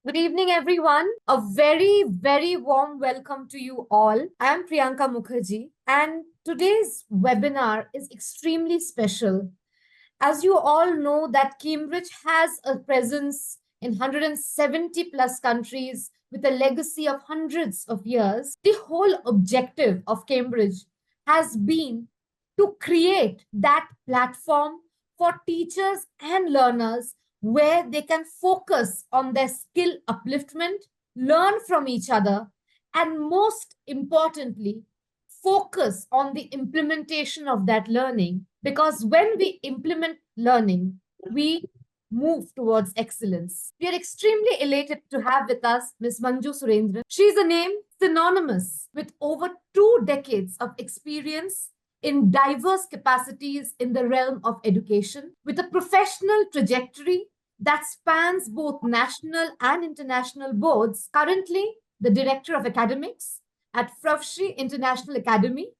Good evening, everyone. A very, very warm welcome to you all. I am Priyanka Mukherjee, and today's webinar is extremely special. As you all know, that Cambridge has a presence in 170 plus countries with a legacy of hundreds of years. The whole objective of Cambridge has been to create that platform for teachers and learners where they can focus on their skill upliftment, learn from each other, and most importantly, focus on the implementation of that learning. Because when we implement learning, we move towards excellence. We are extremely elated to have with us Ms. Manju Surendran. She is a name synonymous with over 2 decades of experience in diverse capacities in the realm of education, with a professional trajectory that spans both national and international boards. Currently, the Director of Academics at Pravshri International Academy,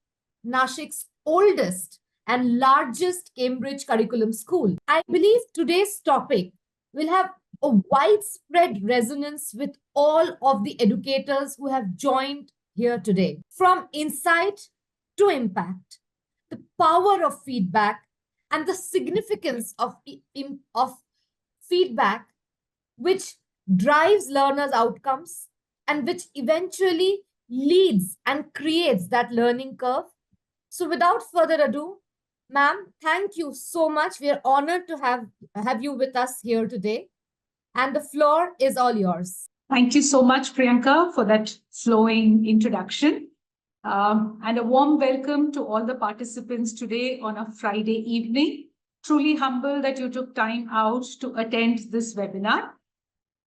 Nashik's oldest and largest Cambridge curriculum school. I believe today's topic will have a widespread resonance with all of the educators who have joined here today. From insight to impact, the power of feedback and the significance of feedback, which drives learners' outcomes and which eventually leads and creates that learning curve. So without further ado, ma'am, thank you so much. We are honored to have you with us here today. And the floor is all yours. Thank you so much, Priyanka, for that flowing introduction. And a warm welcome to all the participants today on a Friday evening. Truly humble that you took time out to attend this webinar.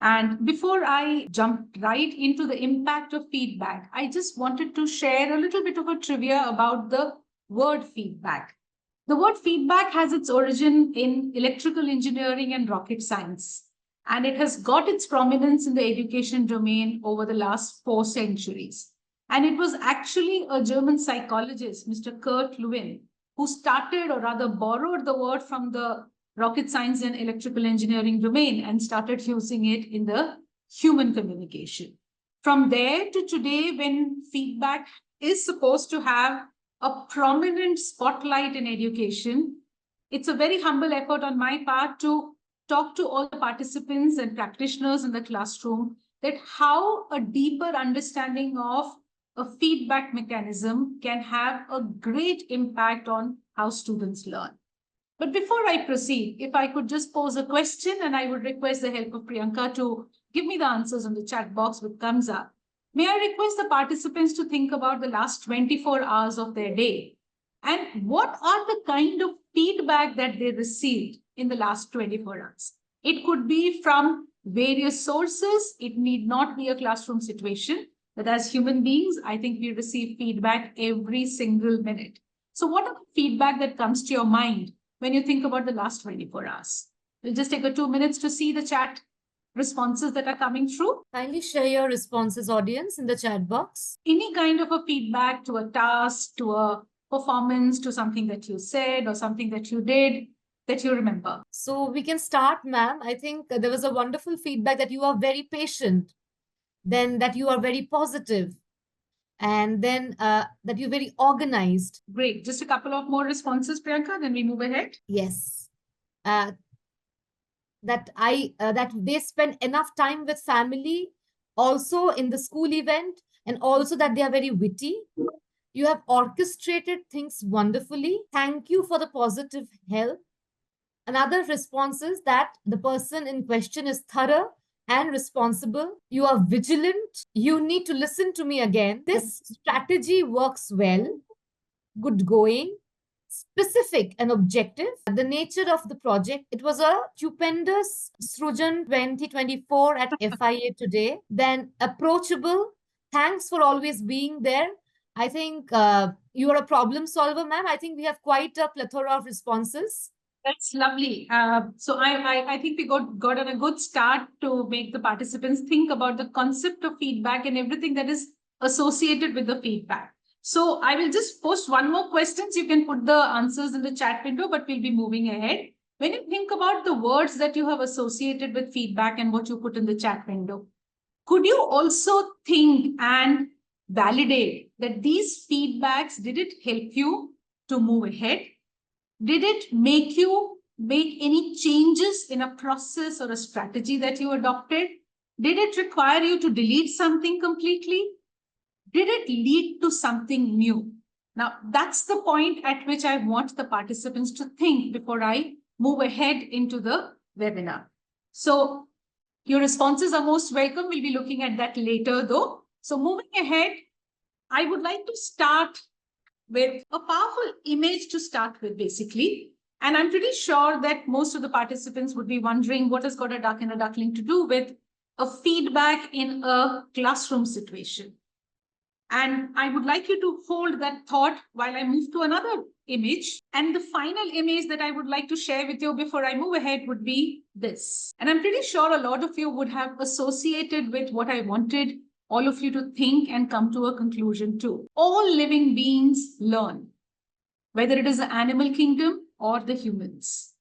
And before I jump right into the impact of feedback, I just wanted to share a little bit of a trivia about the word feedback. The word feedback has its origin in electrical engineering and rocket science, and it has got its prominence in the education domain over the last 4 centuries. And it was actually a German psychologist, Mr. Kurt Lewin, who started or rather borrowed the word from the rocket science and electrical engineering domain and started using it in the human communication. From there to today, when feedback is supposed to have a prominent spotlight in education, it's a very humble effort on my part to talk to all the participants and practitioners in the classroom that how a deeper understanding of a feedback mechanism can have a great impact on how students learn. But before I proceed, if I could just pose a question, and I would request the help of Priyanka to give me the answers on the chat box which comes up. May I request the participants to think about the last 24 hours of their day and what are the kind of feedback that they received in the last 24 hours? It could be from various sources. It need not be a classroom situation. But as human beings, I think we receive feedback every single minute. So what are the feedback that comes to your mind when you think about the last 24 hours? We'll just take 2 minutes to see the chat responses that are coming through. Kindly share your responses, audience, in the chat box. Any kind of a feedback to a task, to a performance, to something that you said or something that you did that you remember. So we can start, ma'am. I think there was a wonderful feedback that you are very patient, then that you are very positive, and then that you're very organized. Great. Just a couple of more responses, Priyanka, then we move ahead. Yes. That they spend enough time with family also in the school event, and also that they are very witty. You have orchestrated things wonderfully. Thank you for the positive help. Another response is that the person in question is thorough and responsible. You are vigilant. You need to listen to me again. This strategy works well. Good going. Specific and objective. The nature of the project. It was a stupendous Srujan 2024 at FIA today. Then approachable. Thanks for always being there. I think you are a problem solver, ma'am. I think we have quite a plethora of responses. That's lovely. So I think we got on a good start to make the participants think about the concept of feedback and everything that is associated with the feedback. So I will just post one more question. You can put the answers in the chat window, but we'll be moving ahead. When you think about the words that you have associated with feedback and what you put in the chat window, could you also think and validate that these feedbacks, did it help you to move ahead? Did it make you make any changes in a process or a strategy that you adopted? Did it require you to delete something completely? Did it lead to something new? Now, that's the point at which I want the participants to think before I move ahead into the webinar. So, your responses are most welcome. We'll be looking at that later, though. So, moving ahead, I would like to start with a powerful image to start with, basically. And I'm pretty sure that most of the participants would be wondering what has got a duck and a duckling to do with a feedback in a classroom situation. And I would like you to hold that thought while I move to another image. And the final image that I would like to share with you before I move ahead would be this. And I'm pretty sure a lot of you would have associated with what I wanted all of you to think and come to a conclusion too. All living beings learn, whether it is the animal kingdom or the humans.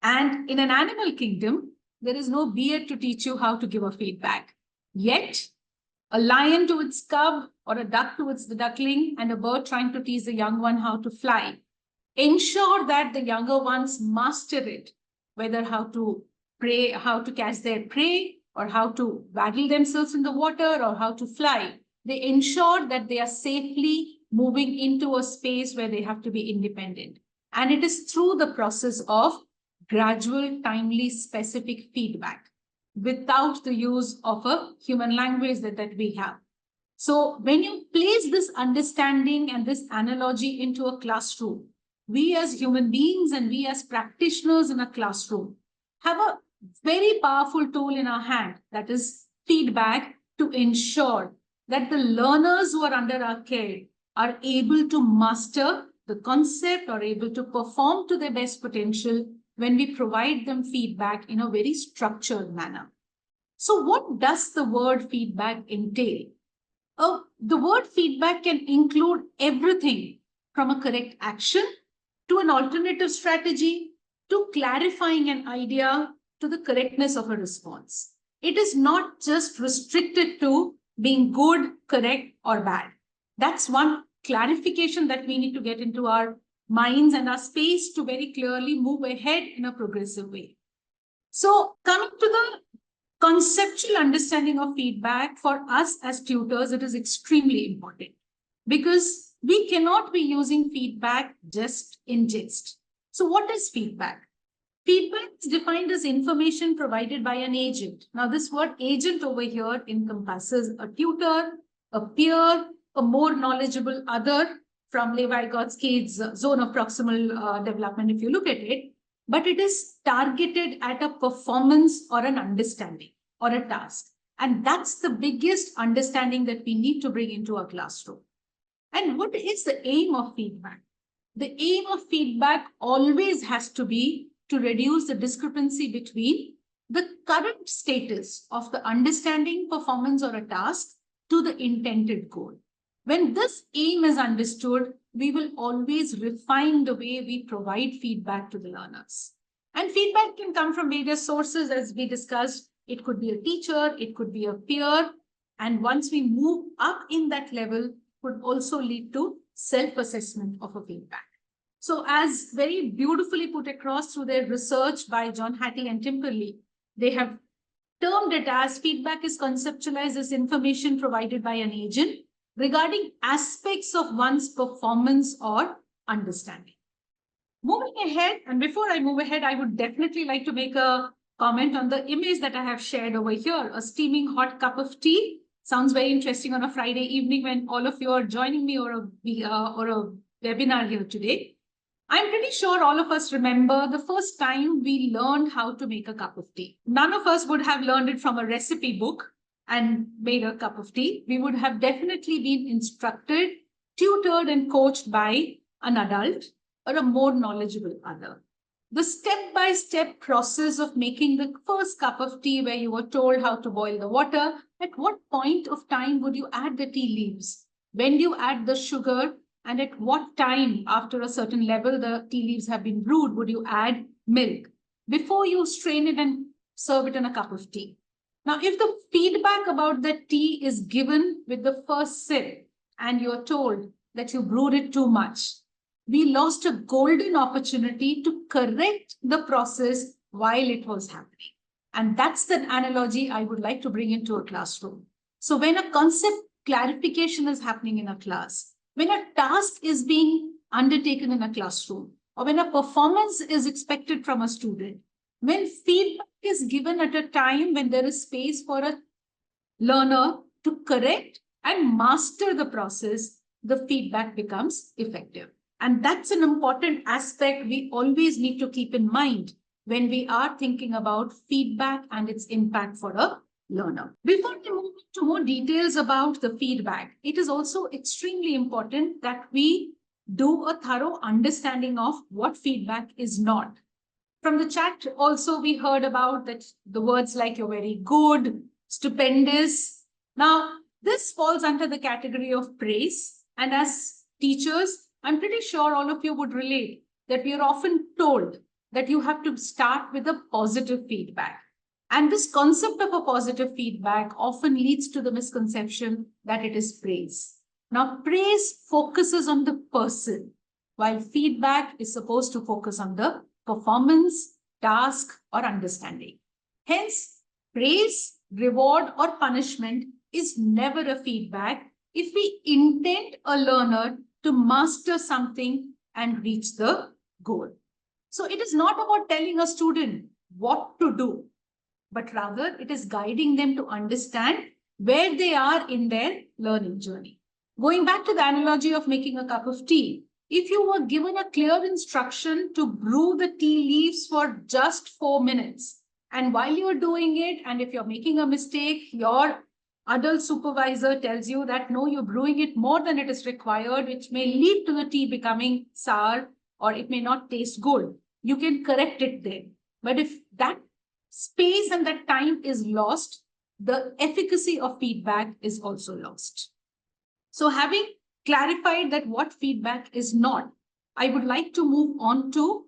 And in an animal kingdom, there is no beard to teach you how to give a feedback. Yet, a lion to its cub, or a duck to its duckling, and a bird trying to teach the young one how to fly ensure that the younger ones master it, whether how to prey, how to catch their prey, or how to waddle themselves in the water, or how to fly. They ensure that they are safely moving into a space where they have to be independent. And it is through the process of gradual, timely, specific feedback without the use of a human language that we have. So when you place this understanding and this analogy into a classroom, we as human beings and we as practitioners in a classroom have a very powerful tool in our hand, that is feedback, to ensure that the learners who are under our care are able to master the concept or able to perform to their best potential when we provide them feedback in a very structured manner. So what does the word feedback entail? The word feedback can include everything from a correct action to an alternative strategy to clarifying an idea to the correctness of a response. It is not just restricted to being good, correct, or bad. That's one clarification that we need to get into our minds and our space to very clearly move ahead in a progressive way. So, coming to the conceptual understanding of feedback, for us as tutors, it is extremely important because we cannot be using feedback just in jest. So what is feedback? Feedback is defined as information provided by an agent. Now, this word agent over here encompasses a tutor, a peer, a more knowledgeable other from Levi-Gotski's zone of proximal development, if you look at it, but it is targeted at a performance or an understanding or a task. And that's the biggest understanding that we need to bring into a classroom. And what is the aim of feedback? The aim of feedback always has to be to reduce the discrepancy between the current status of the understanding, performance, or a task to the intended goal. When this aim is understood, we will always refine the way we provide feedback to the learners. And feedback can come from various sources, as we discussed. It could be a teacher, it could be a peer. And once we move up in that level, could also lead to self-assessment of a feedback. So as very beautifully put across through their research by John Hattie and Timperley, they have termed it as feedback is conceptualized as information provided by an agent regarding aspects of one's performance or understanding. Moving ahead, and before I move ahead, I would definitely like to make a comment on the image that I have shared over here, a steaming hot cup of tea. Sounds very interesting on a Friday evening when all of you are joining me or a webinar here today. I'm pretty sure all of us remember the first time we learned how to make a cup of tea. None of us would have learned it from a recipe book and made a cup of tea. We would have definitely been instructed, tutored, and coached by an adult or a more knowledgeable other. The step-by-step process of making the first cup of tea, where you were told how to boil the water, at what point of time would you add the tea leaves? When do you add the sugar? And at what time, after a certain level, the tea leaves have been brewed, would you add milk? before you strain it and serve it in a cup of tea. Now, if the feedback about the tea is given with the first sip and you're told that you brewed it too much, we lost a golden opportunity to correct the process while it was happening. And that's the analogy I would like to bring into a classroom. So, when a concept clarification is happening in a class, when a task is being undertaken in a classroom, or when a performance is expected from a student, when feedback is given at a time when there is space for a learner to correct and master the process, the feedback becomes effective. And that's an important aspect we always need to keep in mind when we are thinking about feedback and its impact for a learner. Before we move to more details about the feedback, it is also extremely important that we do a thorough understanding of what feedback is not. From the chat, also, we heard about that the words like you're very good, stupendous. Now, this falls under the category of praise. And as teachers, I'm pretty sure all of you would relate that we are often told that you have to start with a positive feedback. And this concept of a positive feedback often leads to the misconception that it is praise. Now, praise focuses on the person, while feedback is supposed to focus on the performance, task, or understanding. Hence, praise, reward, or punishment is never a feedback if we intend a learner to master something and reach the goal. So it is not about telling a student what to do, but rather it is guiding them to understand where they are in their learning journey. Going back to the analogy of making a cup of tea, if you were given a clear instruction to brew the tea leaves for just 4 minutes, and while you're doing it, and if you're making a mistake, your adult supervisor tells you that no, you're brewing it more than it is required, which may lead to the tea becoming sour or it may not taste good, you can correct it then. But if that space and that time is lost, the efficacy of feedback is also lost. So, having clarified that what feedback is not, I would like to move on to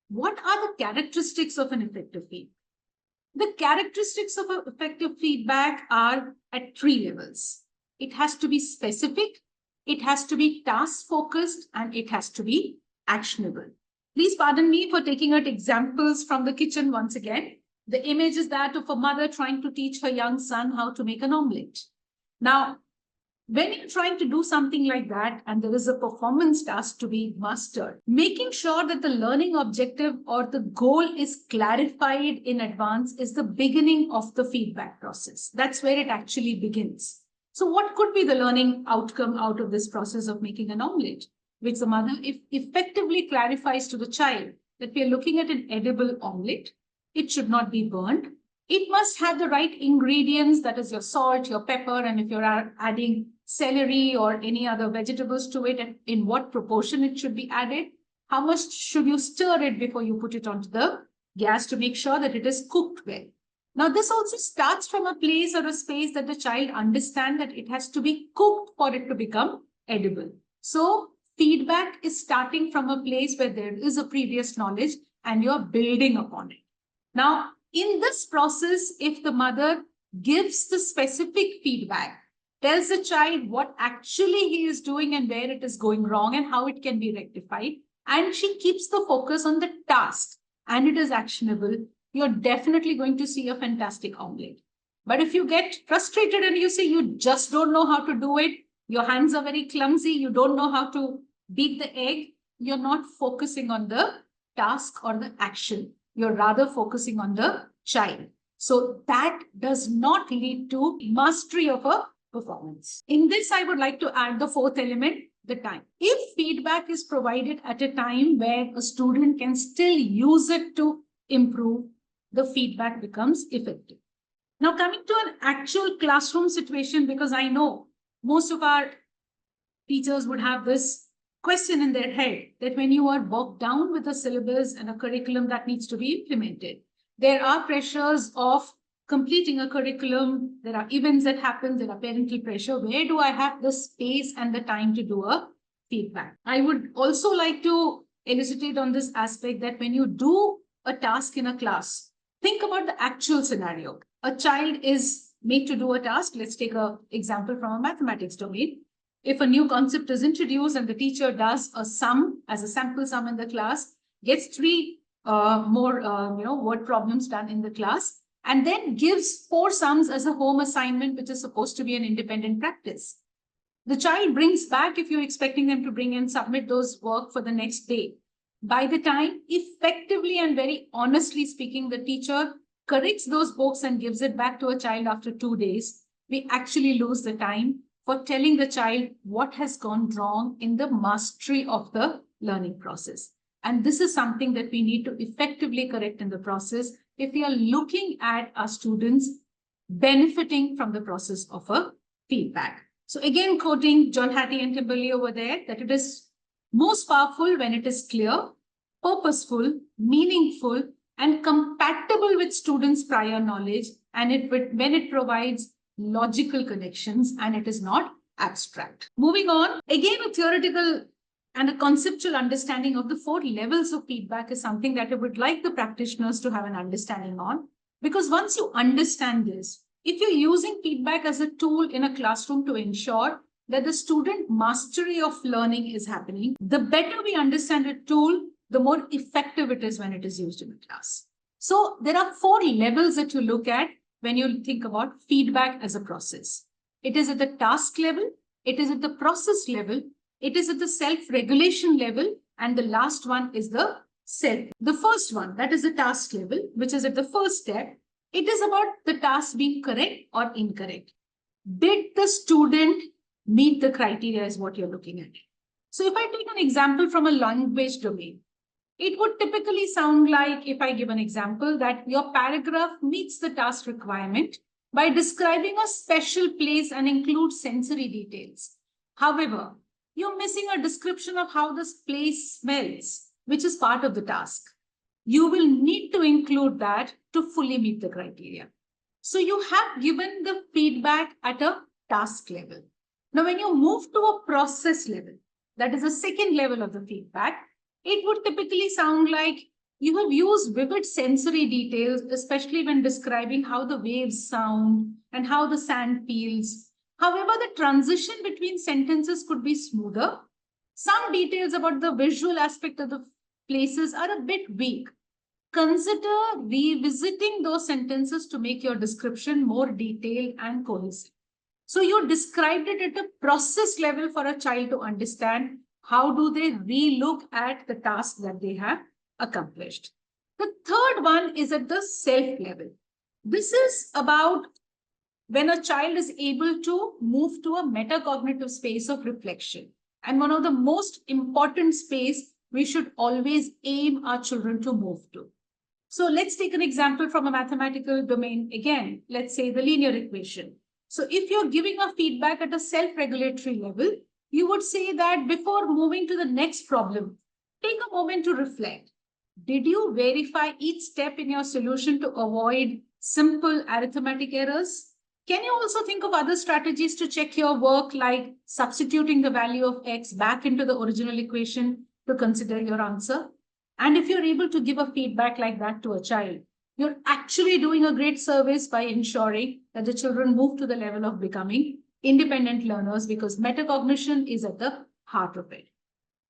what are the characteristics of an effective feedback. The characteristics of effective feedback are at 3 levels. It has to be specific, it has to be task focused, and it has to be actionable. Please pardon me for taking out examples from the kitchen once again. The image is that of a mother trying to teach her young son how to make an omelette. Now, when you're trying to do something like that and there is a performance task to be mastered, making sure that the learning objective or the goal is clarified in advance is the beginning of the feedback process. That's where it actually begins. So what could be the learning outcome out of this process of making an omelette? Which the mother effectively clarifies to the child that we are looking at an edible omelette. It should not be burned. It must have the right ingredients, that is your salt, your pepper, and if you're adding celery or any other vegetables to it, and in what proportion it should be added. How much should you stir it before you put it onto the gas to make sure that it is cooked well. Now, this also starts from a place or a space that the child understands that it has to be cooked for it to become edible. So, feedback is starting from a place where there is a previous knowledge and you're building upon it. Now, in this process, if the mother gives the specific feedback, tells the child what actually he is doing and where it is going wrong and how it can be rectified, and she keeps the focus on the task and it is actionable, you're definitely going to see a fantastic omelette. But if you get frustrated and you say you just don't know how to do it, your hands are very clumsy, you don't know how to beat the egg, you're not focusing on the task or the action. You're rather focusing on the child. So that does not lead to mastery of a performance. In this, I would like to add the fourth element, the time. If feedback is provided at a time where a student can still use it to improve, the feedback becomes effective. Now, coming to an actual classroom situation, because I know most of our teachers would have this question in their head that when you are bogged down with a syllabus and a curriculum that needs to be implemented, there are pressures of completing a curriculum, there are events that happen, there are parental pressure. Where do I have the space and the time to do a feedback? I would also like to elucidate on this aspect that when you do a task in a class, think about the actual scenario. A child is made to do a task. Let's take an example from a mathematics domain. If a new concept is introduced and the teacher does a sum as a sample sum in the class, gets three more word problems done in the class, and then gives four sums as a home assignment, which is supposed to be an independent practice. The child brings back, if you're expecting them to bring and submit those work for the next day. By the time, effectively and very honestly speaking, the teacher corrects those books and gives it back to a child after 2 days, we actually lose the time for telling the child what has gone wrong in the mastery of the learning process. And this is something that we need to effectively correct in the process if we are looking at our students benefiting from the process of a feedback. So again, quoting John Hattie and Timberley over there, that it is most powerful when it is clear, purposeful, meaningful, and compatible with students' prior knowledge, and when it provides logical connections and it is not abstract. Moving on, again, a theoretical and a conceptual understanding of the 4 levels of feedback is something that I would like the practitioners to have an understanding on. Because once you understand this, if you're using feedback as a tool in a classroom to ensure that the student mastery of learning is happening, the better we understand a tool, the more effective it is when it is used in a class. So there are 4 levels that you look at when you think about feedback as a process. It is at the task level, it is at the process level, it is at the self-regulation level, and the last one is the self. The first one, that is the task level, which is at the first step. It is about the task being correct or incorrect. Did the student meet the criteria is what you're looking at. So if I take an example from a language domain, it would typically sound like, if I give an example, that your paragraph meets the task requirement by describing a special place and includes sensory details. However, you're missing a description of how this place smells, which is part of the task. You will need to include that to fully meet the criteria. So you have given the feedback at a task level. Now, when you move to a process level, that is the second level of the feedback, it would typically sound like you have used vivid sensory details, especially when describing how the waves sound and how the sand feels. However, the transition between sentences could be smoother. Some details about the visual aspect of the places are a bit weak. Consider revisiting those sentences to make your description more detailed and cohesive. So you described it at a process level for a child to understand how do they relook at the task that they have accomplished. The third one is at the self level. This is about when a child is able to move to a metacognitive space of reflection. And one of the most important space we should always aim our children to move to. So let's take an example from a mathematical domain. Again, let's say the linear equation. So if you're giving a feedback at a self-regulatory level, you would say that before moving to the next problem, take a moment to reflect. Did you verify each step in your solution to avoid simple arithmetic errors? Can you also think of other strategies to check your work, like substituting the value of x back into the original equation to consider your answer? And if you're able to give a feedback like that to a child, you're actually doing a great service by ensuring that the children move to the level of becoming independent learners, because metacognition is at the heart of it.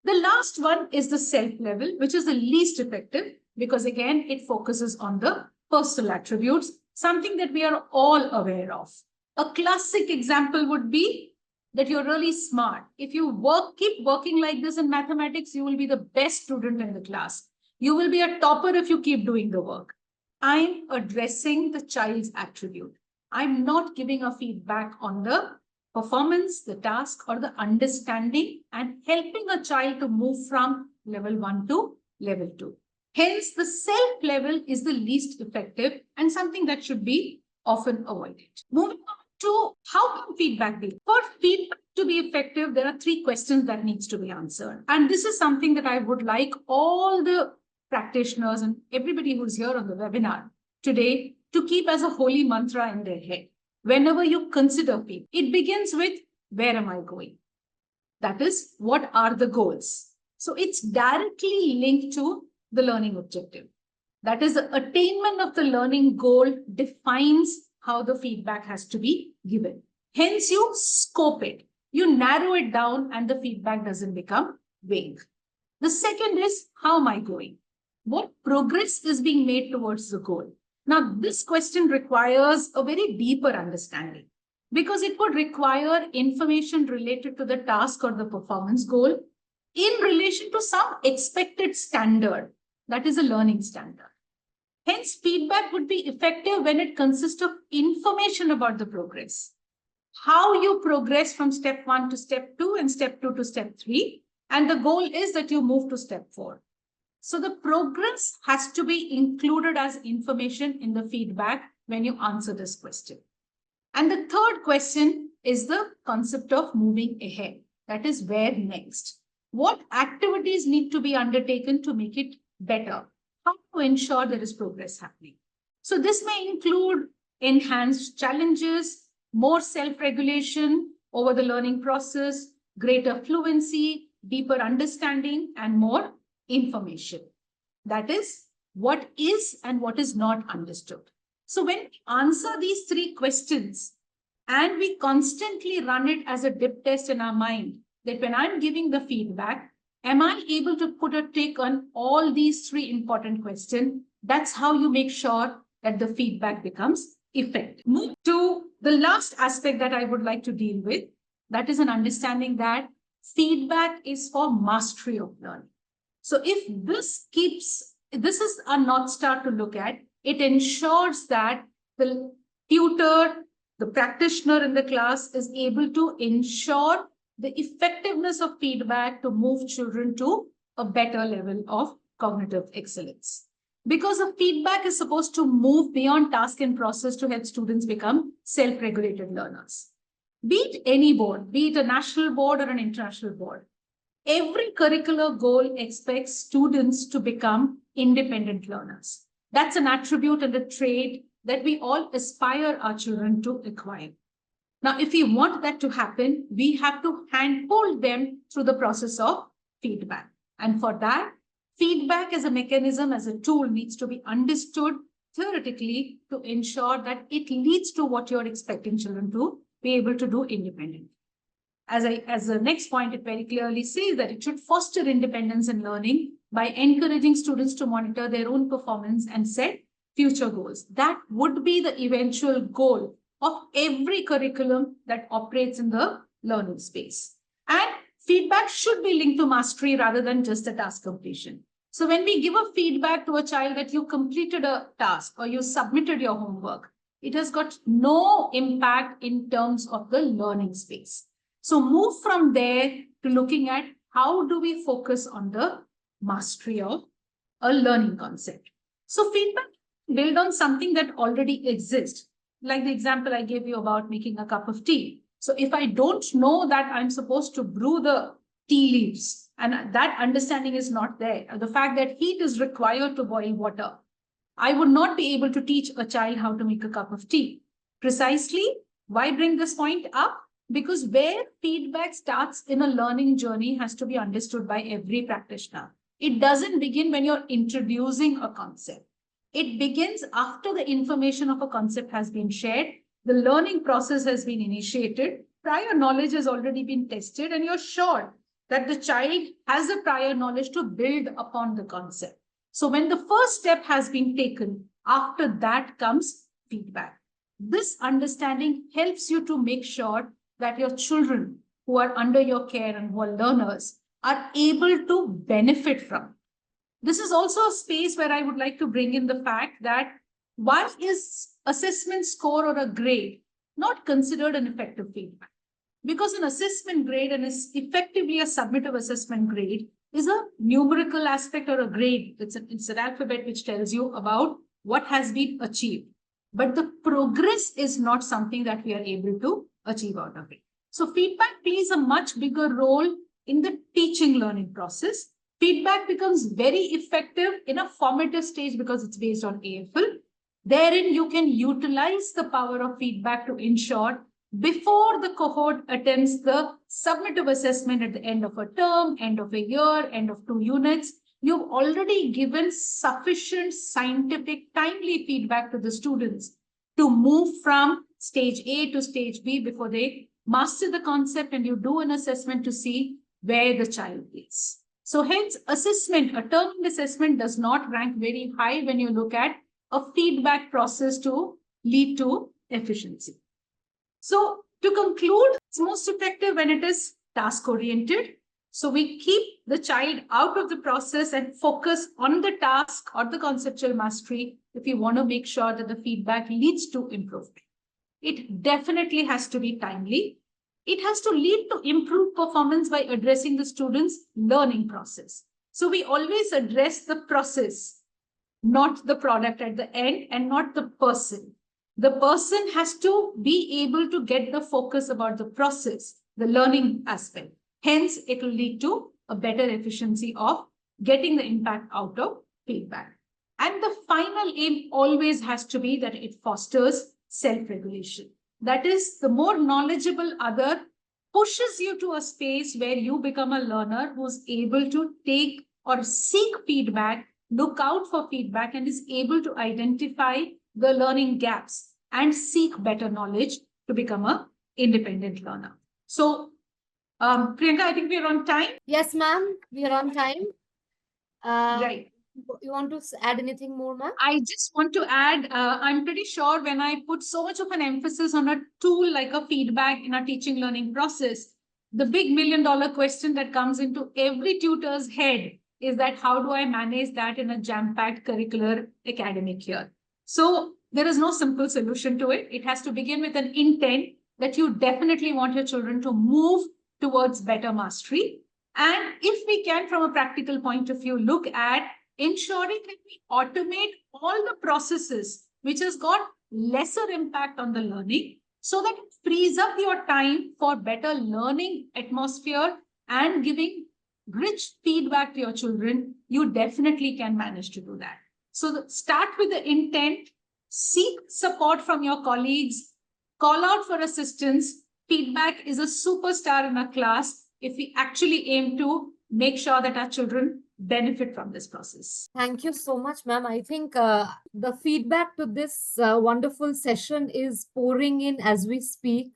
The last one is the self level, which is the least effective because, again, it focuses on the personal attributes, something that we are all aware of. A classic example would be that you're really smart. If you keep working like this in mathematics, you will be the best student in the class. You will be a topper if you keep doing the work. I'm addressing the child's attribute. I'm not giving a feedback on the performance, the task, or the understanding, and helping a child to move from level 1 to level 2. Hence, the self level is the least effective and something that should be often avoided. Moving on to how can feedback be? For feedback to be effective, there are 3 questions that needs to be answered. And this is something that I would like all the practitioners and everybody who's here on the webinar today to keep as a holy mantra in their head. Whenever you consider feedback, it begins with, where am I going? That is, what are the goals? So it's directly linked to the learning objective. That is, the attainment of the learning goal defines how the feedback has to be given. Hence, you scope it, you narrow it down, and the feedback doesn't become vague. The second is, how am I going? What progress is being made towards the goal? Now, this question requires a very deeper understanding because it would require information related to the task or the performance goal in relation to some expected standard, that is a learning standard. Hence, feedback would be effective when it consists of information about the progress, how you progress from step 1 to step 2 and step 2 to step 3, and the goal is that you move to step 4. So the progress has to be included as information in the feedback when you answer this question. And the third question is the concept of moving ahead. That is, where next? What activities need to be undertaken to make it better? How to ensure there is progress happening? So this may include enhanced challenges, more self-regulation over the learning process, greater fluency, deeper understanding, and more information. That is, what is and what is not understood. So when we answer these three questions and we constantly run it as a dip test in our mind, that when I'm giving the feedback, am I able to put a tick on all these three important questions? That's how you make sure that the feedback becomes effective. Move to the last aspect that I would like to deal with. That is an understanding that feedback is for mastery of learning. So if this is a North Star to look at, it ensures that the tutor, the practitioner in the class is able to ensure the effectiveness of feedback to move children to a better level of cognitive excellence. Because the feedback is supposed to move beyond task and process to help students become self-regulated learners. Be it any board, be it a national board or an international board, every curricular goal expects students to become independent learners. That's an attribute and a trait that we all aspire our children to acquire. Now, if we want that to happen, we have to handhold them through the process of feedback. And for that, feedback as a mechanism, as a tool, needs to be understood theoretically to ensure that it leads to what you're expecting children to be able to do independently. As the next point, it very clearly says that it should foster independence in learning by encouraging students to monitor their own performance and set future goals. That would be the eventual goal of every curriculum that operates in the learning space. And feedback should be linked to mastery rather than just a task completion. So when we give a feedback to a child that you completed a task or you submitted your homework, it has got no impact in terms of the learning space. So move from there to looking at how do we focus on the mastery of a learning concept. So feedback build on something that already exists, like the example I gave you about making a cup of tea. So if I don't know that I'm supposed to brew the tea leaves and that understanding is not there, the fact that heat is required to boil water, I would not be able to teach a child how to make a cup of tea. Precisely, why bring this point up? Because where feedback starts in a learning journey has to be understood by every practitioner. It doesn't begin when you're introducing a concept. It begins after the information of a concept has been shared, the learning process has been initiated, prior knowledge has already been tested, and you're sure that the child has the prior knowledge to build upon the concept. So when the first step has been taken, after that comes feedback. This understanding helps you to make sure that your children who are under your care and who are learners are able to benefit from. This is also a space where I would like to bring in the fact that why is assessment score or a grade not considered an effective feedback? Because an assessment grade and is effectively a summative assessment grade is a numerical aspect or a grade. It's an alphabet which tells you about what has been achieved. But the progress is not something that we are able to achieve out of it. So feedback plays a much bigger role in the teaching learning process. Feedback becomes very effective in a formative stage because it's based on AFL. Therein, you can utilize the power of feedback to ensure before the cohort attempts the summative assessment at the end of a term, end of a year, end of 2 units, you've already given sufficient scientific, timely feedback to the students to move from stage A to stage B before they master the concept, and you do an assessment to see where the child is. So hence assessment, a termed assessment does not rank very high when you look at a feedback process to lead to efficiency. So to conclude, it's most effective when it is task oriented. So we keep the child out of the process and focus on the task or the conceptual mastery if you want to make sure that the feedback leads to improvement. It definitely has to be timely. It has to lead to improved performance by addressing the student's learning process. So we always address the process, not the product at the end, and not the person. The person has to be able to get the focus about the process, the learning aspect. Hence, it will lead to a better efficiency of getting the impact out of feedback. And the final aim always has to be that it fosters self-regulation. That is, the more knowledgeable other pushes you to a space where you become a learner who's able to take or seek feedback, look out for feedback, and is able to identify the learning gaps and seek better knowledge to become a independent learner. So, Priyanka, I think we're on time. Yes, ma'am, we are on time. Right. You want to add anything more, ma'am? I just want to add, I'm pretty sure when I put so much of an emphasis on a tool like a feedback in a teaching learning process, the big $1 million question that comes into every tutor's head is that how do I manage that in a jam-packed curricular academic year? So there is no simple solution to it. It has to begin with an intent that you definitely want your children to move towards better mastery. And if we can, from a practical point of view, look at ensuring that we automate all the processes which has got lesser impact on the learning so that it frees up your time for better learning atmosphere and giving rich feedback to your children, you definitely can manage to do that. So start with the intent, seek support from your colleagues, call out for assistance. Feedback is a superstar in a class if we actually aim to make sure that our children benefit from this process. Thank you so much, ma'am. I think the feedback to this wonderful session is pouring in as we speak.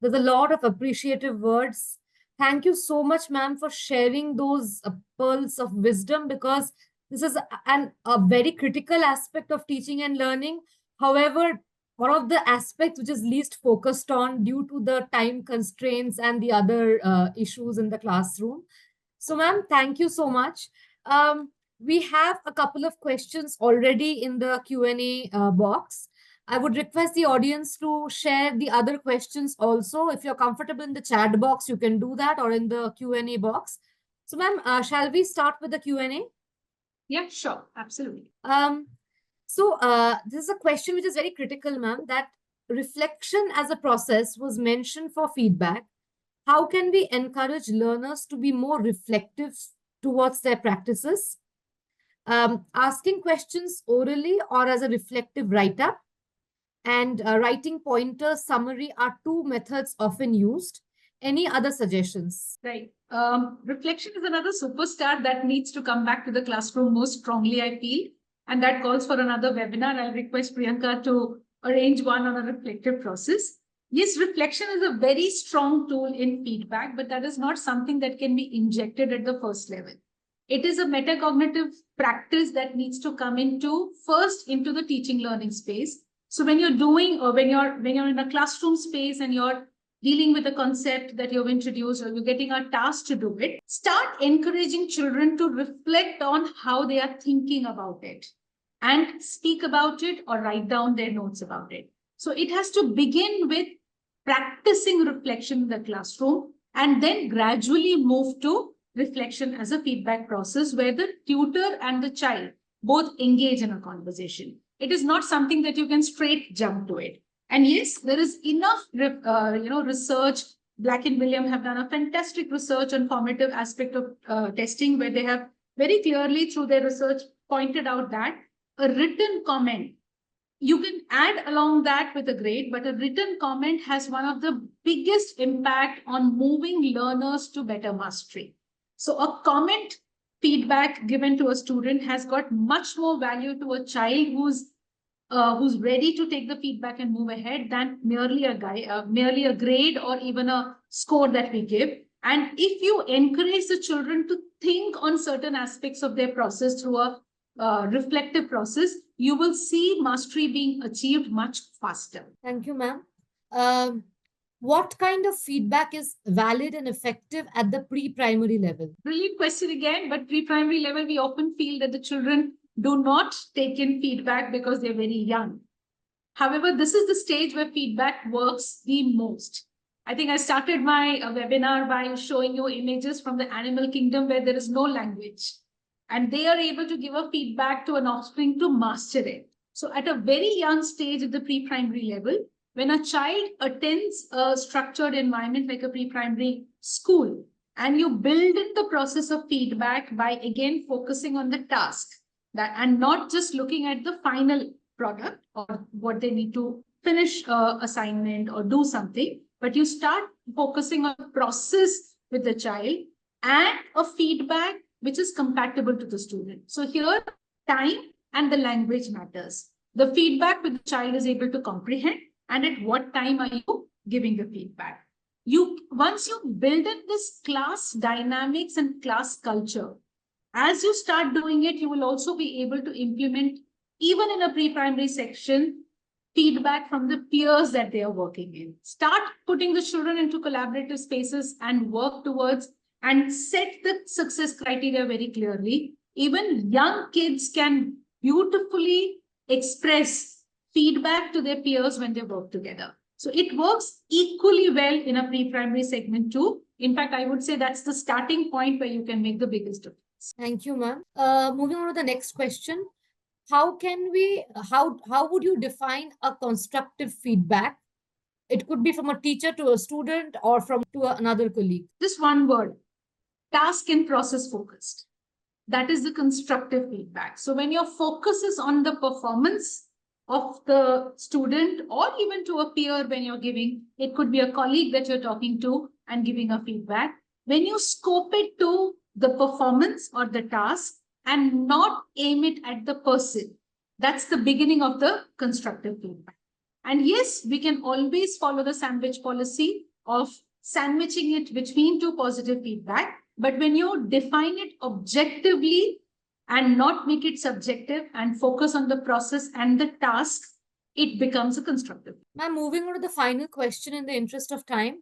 There's a lot of appreciative words. Thank you so much, ma'am, for sharing those pearls of wisdom, because this is a very critical aspect of teaching and learning. However, one of the aspects which is least focused on due to the time constraints and the other issues in the classroom. So, ma'am, thank you so much. We have a couple of questions already in the Q&A box. I would request the audience to share the other questions also. If you're comfortable in the chat box, you can do that, or in the Q&A box. So, ma'am, shall we start with the Q&A? Yeah, sure. Absolutely. This is a question which is very critical, ma'am, that reflection as a process was mentioned for feedback. How can we encourage learners to be more reflective towards their practices? Asking questions orally or as a reflective write-up, and writing pointer summary are two methods often used. Any other suggestions? Right. Reflection is another superstar that needs to come back to the classroom most strongly, I feel. And that calls for another webinar. I'll request Priyanka to arrange one on a reflective process. Yes, reflection is a very strong tool in feedback, but that is not something that can be injected at the first level. It is a metacognitive practice that needs to come into first into the teaching learning space. So when you're doing, or when you're in a classroom space and you're dealing with a concept that you've introduced, or you're getting a task to do it, start encouraging children to reflect on how they are thinking about it and speak about it or write down their notes about it. So it has to begin with practicing reflection in the classroom and then gradually move to reflection as a feedback process where the tutor and the child both engage in a conversation. It is not something that you can straight jump to it. And yes, there is enough research. Black and William have done a fantastic research on formative aspect of testing, where they have very clearly through their research pointed out that a written comment, you can add along that with a grade, but a written comment has one of the biggest impact on moving learners to better mastery. So a comment feedback given to a student has got much more value to a child who's ready to take the feedback and move ahead than merely a grade or even a score that we give. And if you encourage the children to think on certain aspects of their process through a reflective process, you will see mastery being achieved much faster. Thank you, ma'am. Um, what kind of feedback is valid and effective at the pre-primary level? Brilliant question again, but pre-primary level, we often feel that the children do not take in feedback because they're very young. However, this is the stage where feedback works the most. I think I started my webinar by showing you images from the animal kingdom where there is no language. And they are able to give a feedback to an offspring to master it. So at a very young stage at the pre-primary level, when a child attends a structured environment like a pre-primary school, and you build in the process of feedback by again focusing on the task that and not just looking at the final product or what they need to finish assignment or do something, but you start focusing on the process with the child and a feedback which is compatible to the student. So here, time and the language matters. The feedback with the child is able to comprehend, and at what time are you giving the feedback. Once you build in this class dynamics and class culture, as you start doing it, you will also be able to implement, even in a pre-primary section, feedback from the peers that they are working in. Start putting the children into collaborative spaces and work towards and set the success criteria very clearly. Even young kids can beautifully express feedback to their peers when they work together. So it works equally well in a pre-primary segment too. In fact, I would say that's the starting point where you can make the biggest difference. Thank you, ma'am. Moving on to the next question. How would you define a constructive feedback? It could be from a teacher to a student or from another colleague. Just one word: task and process focused. That is the constructive feedback. So when your focus is on the performance of the student or even to a peer when you're giving, it could be a colleague that you're talking to and giving a feedback. When you scope it to the performance or the task and not aim it at the person, that's the beginning of the constructive feedback. And yes, we can always follow the sandwich policy of sandwiching it between two positive feedback. But when you define it objectively and not make it subjective and focus on the process and the task, it becomes a constructive. Now, moving on to the final question in the interest of time,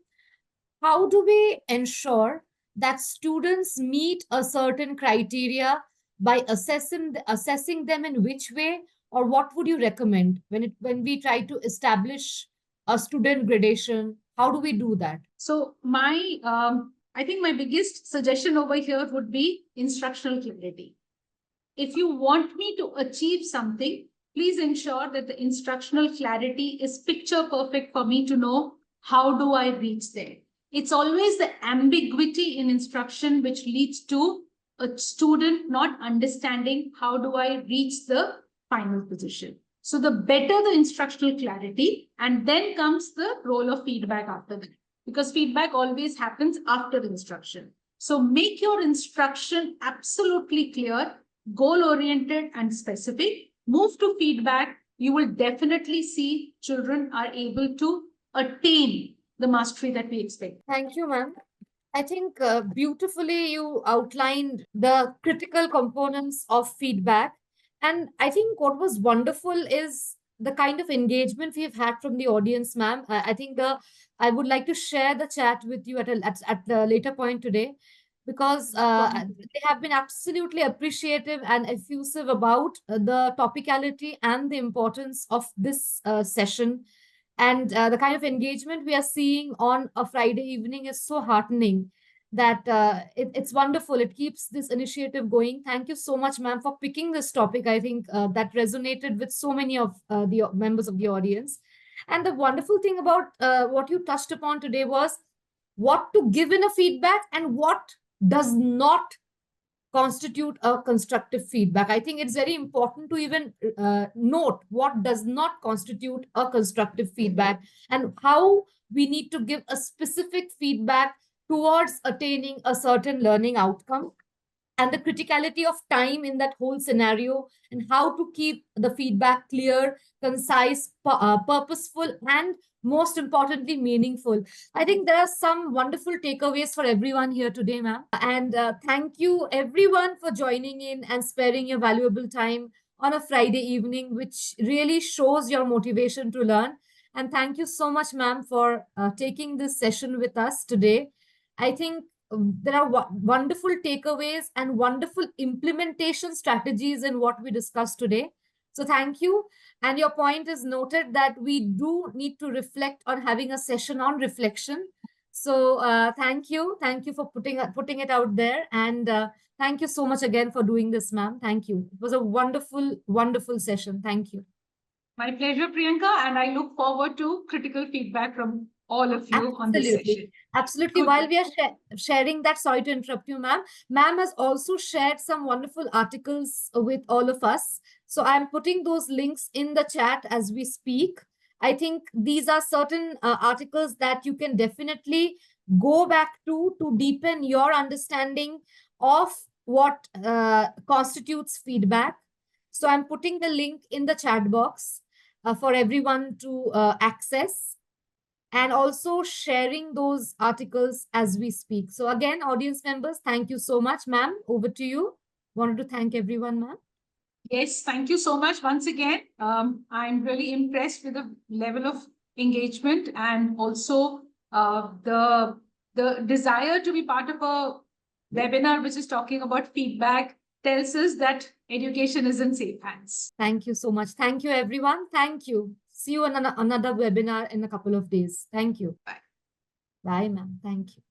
how do we ensure that students meet a certain criteria by assessing them in which way, or what would you recommend when we try to establish a student gradation? How do we do that? So I think my biggest suggestion over here would be instructional clarity. If you want me to achieve something, please ensure that the instructional clarity is picture perfect for me to know how do I reach there. It's always the ambiguity in instruction which leads to a student not understanding how do I reach the final position. So the better the instructional clarity, and then comes the role of feedback after that, because feedback always happens after instruction. So make your instruction absolutely clear, goal-oriented and specific. Move to feedback. You will definitely see children are able to attain the mastery that we expect. Thank you, ma'am. I think beautifully you outlined the critical components of feedback. And I think what was wonderful is the kind of engagement we've had from the audience, ma'am. I think I would like to share the chat with you at the later point today, because they have been absolutely appreciative and effusive about the topicality and the importance of this session. And the kind of engagement we are seeing on a Friday evening is so heartening that it's wonderful. It keeps this initiative going. Thank you so much, ma'am, for picking this topic. I think that resonated with so many of the members of the audience. And the wonderful thing about what you touched upon today was what to give in a feedback and what does not constitute a constructive feedback. I think it's very important to even note what does not constitute a constructive feedback and how we need to give a specific feedback towards attaining a certain learning outcome. and the criticality of time in that whole scenario, and how to keep the feedback clear, concise, purposeful, and most importantly, meaningful. I think there are some wonderful takeaways for everyone here today, ma'am. And thank you, everyone, for joining in and sparing your valuable time on a Friday evening, which really shows your motivation to learn. And thank you so much, ma'am, for taking this session with us today. I think there are wonderful takeaways and wonderful implementation strategies in what we discussed today. So thank you. And your point is noted that we do need to reflect on having a session on reflection. So thank you. Thank you for putting it out there. And thank you so much again for doing this, ma'am. Thank you. It was a wonderful, wonderful session. Thank you. My pleasure, Priyanka, and I look forward to critical feedback from all of you on this Absolutely. session. Absolutely. Good. While we are sharing that, sorry to interrupt you, ma'am. Ma'am has also shared some wonderful articles with all of us. So I'm putting those links in the chat as we speak. I think these are certain articles that you can definitely go back to deepen your understanding of what constitutes feedback. So I'm putting the link in the chat box for everyone to access, and also sharing those articles as we speak. So again, audience members, thank you so much. Ma'am, over to you. Wanted to thank everyone, ma'am. Yes, thank you so much once again. I'm really impressed with the level of engagement and also the desire to be part of a webinar which is talking about feedback tells us that education is in safe hands. Thank you so much. Thank you, everyone. Thank you. See you on another webinar in a couple of days. Thank you. Bye. Bye, ma'am. Thank you.